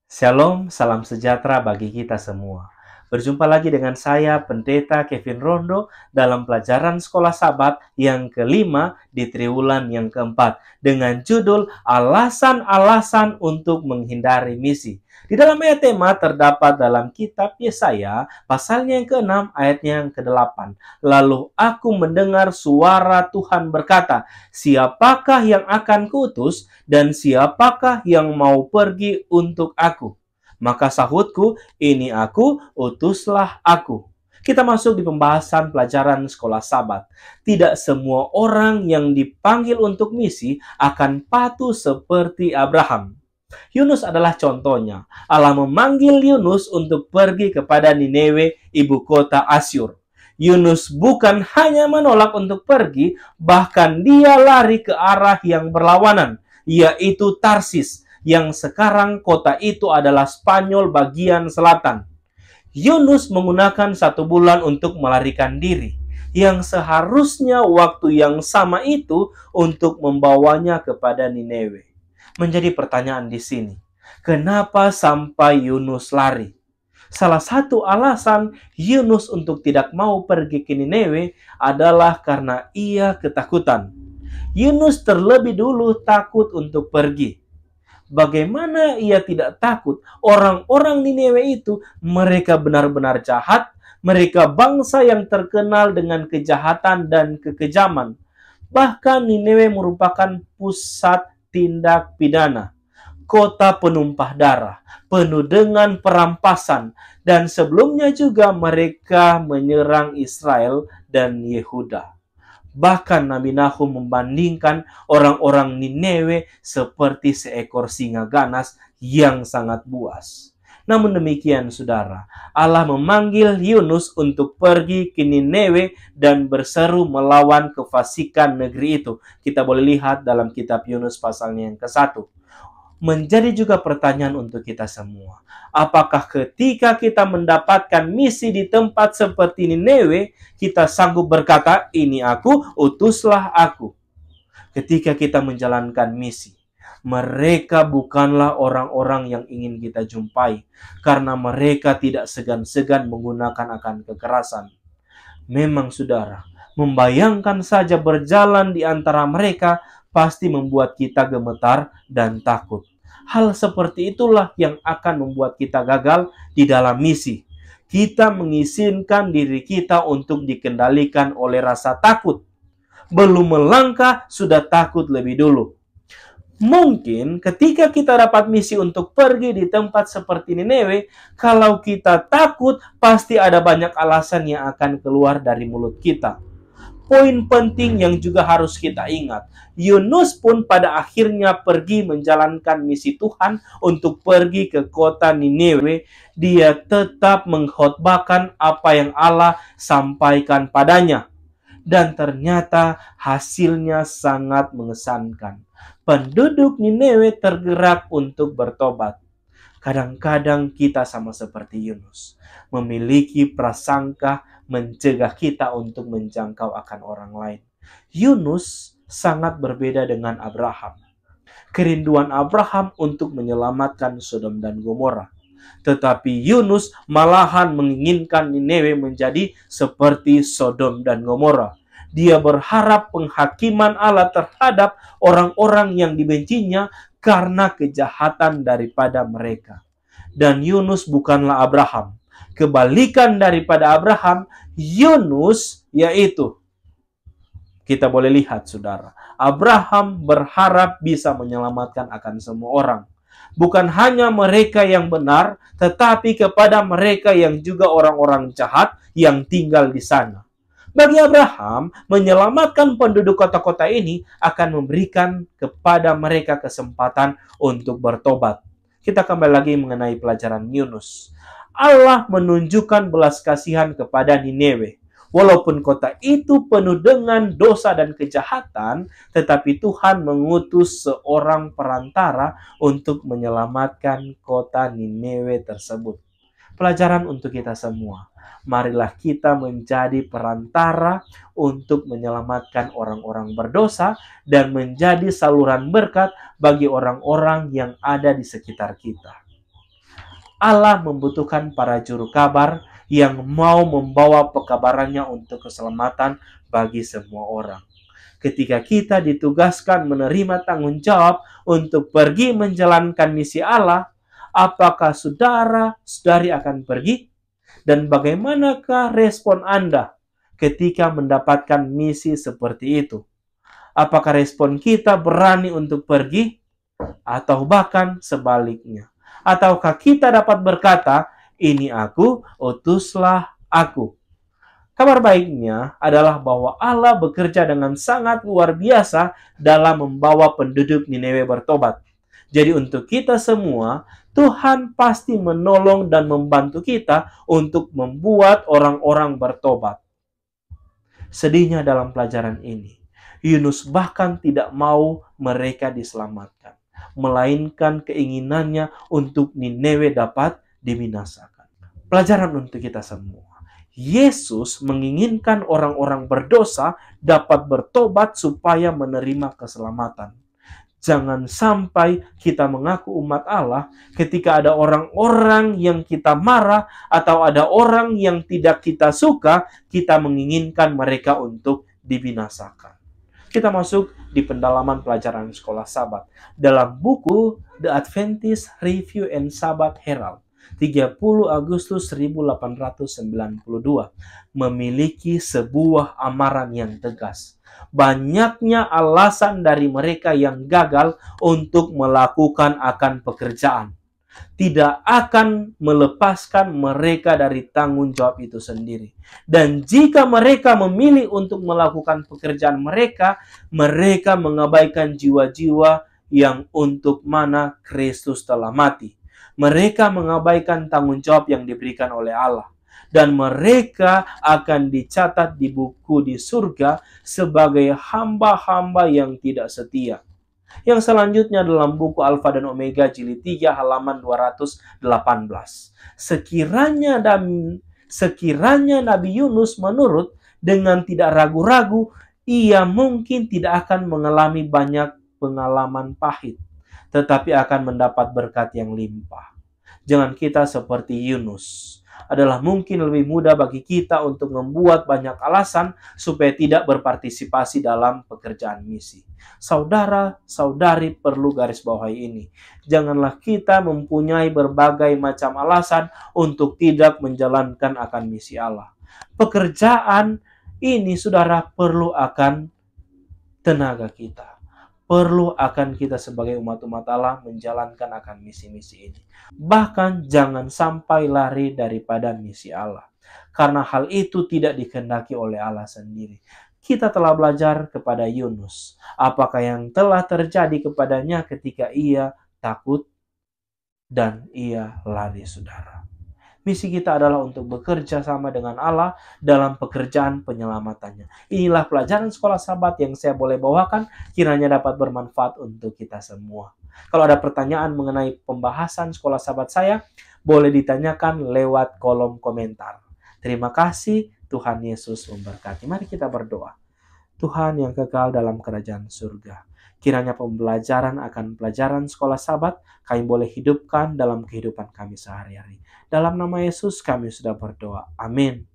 Shalom, salam sejahtera bagi kita semua. Berjumpa lagi dengan saya, Pendeta Kevin Rondo, dalam pelajaran Sekolah Sabat yang kelima di triwulan yang keempat, dengan judul Alasan-alasan untuk menghindari misi. Di dalam ayat tema terdapat dalam kitab Yesaya, pasalnya yang ke-6, ayatnya yang ke-8. Lalu aku mendengar suara Tuhan berkata, siapakah yang akan kuutus dan siapakah yang mau pergi untuk aku? Maka sahutku, ini aku, utuslah aku. Kita masuk di pembahasan pelajaran Sekolah Sabat. Tidak semua orang yang dipanggil untuk misi akan patuh seperti Abraham. Yunus adalah contohnya. Allah memanggil Yunus untuk pergi kepada Nineve, ibu kota Asyur. Yunus bukan hanya menolak untuk pergi, bahkan dia lari ke arah yang berlawanan, yaitu Tarsis, yang sekarang kota itu adalah Spanyol bagian selatan. Yunus menggunakan 1 bulan untuk melarikan diri, yang seharusnya waktu yang sama itu untuk membawanya kepada Nineve. Menjadi pertanyaan di sini, kenapa sampai Yunus lari? Salah satu alasan Yunus untuk tidak mau pergi ke Nineve adalah karena ia ketakutan. Yunus terlebih dulu takut untuk pergi. Bagaimana ia tidak takut? Orang-orang Nineve itu, mereka benar-benar jahat. Mereka bangsa yang terkenal dengan kejahatan dan kekejaman. Bahkan Nineve merupakan pusat tindak pidana, kota penumpah darah, penuh dengan perampasan, dan sebelumnya juga mereka menyerang Israel dan Yehuda. Bahkan Nabi Nahum membandingkan orang-orang Nineve seperti seekor singa ganas yang sangat buas. Namun demikian, saudara, Allah memanggil Yunus untuk pergi ke Nineve dan berseru melawan kefasikan negeri itu. Kita boleh lihat dalam kitab Yunus pasalnya yang ke-1. Menjadi juga pertanyaan untuk kita semua. Apakah ketika kita mendapatkan misi di tempat seperti Nineve, kita sanggup berkata, ini aku, utuslah aku? Ketika kita menjalankan misi, mereka bukanlah orang-orang yang ingin kita jumpai, karena mereka tidak segan-segan menggunakan akan kekerasan. Memang, saudara, membayangkan saja berjalan di antara mereka pasti membuat kita gemetar dan takut. Hal seperti itulah yang akan membuat kita gagal di dalam misi. Kita mengizinkan diri kita untuk dikendalikan oleh rasa takut. Belum melangkah, sudah takut lebih dulu. Mungkin ketika kita dapat misi untuk pergi di tempat seperti Nineve, kalau kita takut, pasti ada banyak alasan yang akan keluar dari mulut kita. Poin penting yang juga harus kita ingat, Yunus pun pada akhirnya pergi menjalankan misi Tuhan untuk pergi ke kota Nineve. Dia tetap mengkhotbahkan apa yang Allah sampaikan padanya. Dan ternyata hasilnya sangat mengesankan. Penduduk Nineve tergerak untuk bertobat. Kadang-kadang kita sama seperti Yunus, memiliki prasangka mencegah kita untuk menjangkau akan orang lain. Yunus sangat berbeda dengan Abraham. Kerinduan Abraham untuk menyelamatkan Sodom dan Gomora. Tetapi Yunus malahan menginginkan Nineve menjadi seperti Sodom dan Gomora. Dia berharap penghakiman Allah terhadap orang-orang yang dibencinya karena kejahatan daripada mereka. Dan Yunus bukanlah Abraham. Kebalikan daripada Abraham, Yunus yaitu, kita boleh lihat, saudara, Abraham berharap bisa menyelamatkan akan semua orang. Bukan hanya mereka yang benar, tetapi kepada mereka yang juga orang-orang jahat yang tinggal di sana. Bagi Abraham, menyelamatkan penduduk kota-kota ini akan memberikan kepada mereka kesempatan untuk bertobat. Kita kembali lagi mengenai pelajaran Yunus. Allah menunjukkan belas kasihan kepada Nineve. Walaupun kota itu penuh dengan dosa dan kejahatan, tetapi Tuhan mengutus seorang perantara untuk menyelamatkan kota Nineve tersebut. Pelajaran untuk kita semua. Marilah kita menjadi perantara untuk menyelamatkan orang-orang berdosa dan menjadi saluran berkat bagi orang-orang yang ada di sekitar kita. Allah membutuhkan para juru kabar yang mau membawa pekabarannya untuk keselamatan bagi semua orang. Ketika kita ditugaskan menerima tanggung jawab untuk pergi menjalankan misi Allah, apakah saudara-saudari akan pergi? Dan bagaimanakah respon Anda ketika mendapatkan misi seperti itu? Apakah respon kita berani untuk pergi? Atau bahkan sebaliknya? Ataukah kita dapat berkata, ini aku, utuslah aku? Kabar baiknya adalah bahwa Allah bekerja dengan sangat luar biasa dalam membawa penduduk Niniwe bertobat. Jadi untuk kita semua, Tuhan pasti menolong dan membantu kita untuk membuat orang-orang bertobat. Sedihnya dalam pelajaran ini, Yunus bahkan tidak mau mereka diselamatkan, melainkan keinginannya untuk Niniwe dapat dibinasakan. Pelajaran untuk kita semua. Yesus menginginkan orang-orang berdosa dapat bertobat supaya menerima keselamatan. Jangan sampai kita mengaku umat Allah ketika ada orang-orang yang kita marah atau ada orang yang tidak kita suka, kita menginginkan mereka untuk dibinasakan. Kita masuk di pendalaman pelajaran sekolah Sabat dalam buku The Adventist Review and Sabbath Herald 30 Agustus 1892 memiliki sebuah amaran yang tegas. Banyaknya alasan dari mereka yang gagal untuk melakukan akan pekerjaan tidak akan melepaskan mereka dari tanggung jawab itu sendiri. Dan jika mereka memilih untuk melakukan pekerjaan mereka, mereka mengabaikan jiwa-jiwa yang untuk mana Kristus telah mati. Mereka mengabaikan tanggung jawab yang diberikan oleh Allah. Dan mereka akan dicatat di buku di surga sebagai hamba-hamba yang tidak setia. Yang selanjutnya dalam buku Alfa dan Omega jilid 3 halaman 218. Sekiranya Nabi Yunus menurut dengan tidak ragu-ragu, ia mungkin tidak akan mengalami banyak pengalaman pahit, tetapi akan mendapat berkat yang limpah. Jangan kita seperti Yunus. Adalah mungkin lebih mudah bagi kita untuk membuat banyak alasan supaya tidak berpartisipasi dalam pekerjaan misi. Saudara-saudari perlu garis bawahi ini. Janganlah kita mempunyai berbagai macam alasan untuk tidak menjalankan akan misi Allah. Pekerjaan ini, saudara, perlu akan tenaga kita. Perlu akan kita sebagai umat-umat Allah menjalankan akan misi-misi ini. Bahkan jangan sampai lari daripada misi Allah. Karena hal itu tidak dikehendaki oleh Allah sendiri. Kita telah belajar kepada Yunus. Apakah yang telah terjadi kepadanya ketika ia takut dan ia lari, saudara. Misi kita adalah untuk bekerja sama dengan Allah dalam pekerjaan penyelamatannya. Inilah pelajaran sekolah Sabat yang saya boleh bawakan, kiranya dapat bermanfaat untuk kita semua. Kalau ada pertanyaan mengenai pembahasan sekolah Sabat saya, boleh ditanyakan lewat kolom komentar. Terima kasih, Tuhan Yesus memberkati. Mari kita berdoa. Tuhan yang kekal dalam kerajaan surga, kiranya pembelajaran akan pelajaran sekolah Sabat kami boleh hidupkan dalam kehidupan kami sehari-hari. Dalam nama Yesus kami sudah berdoa. Amin.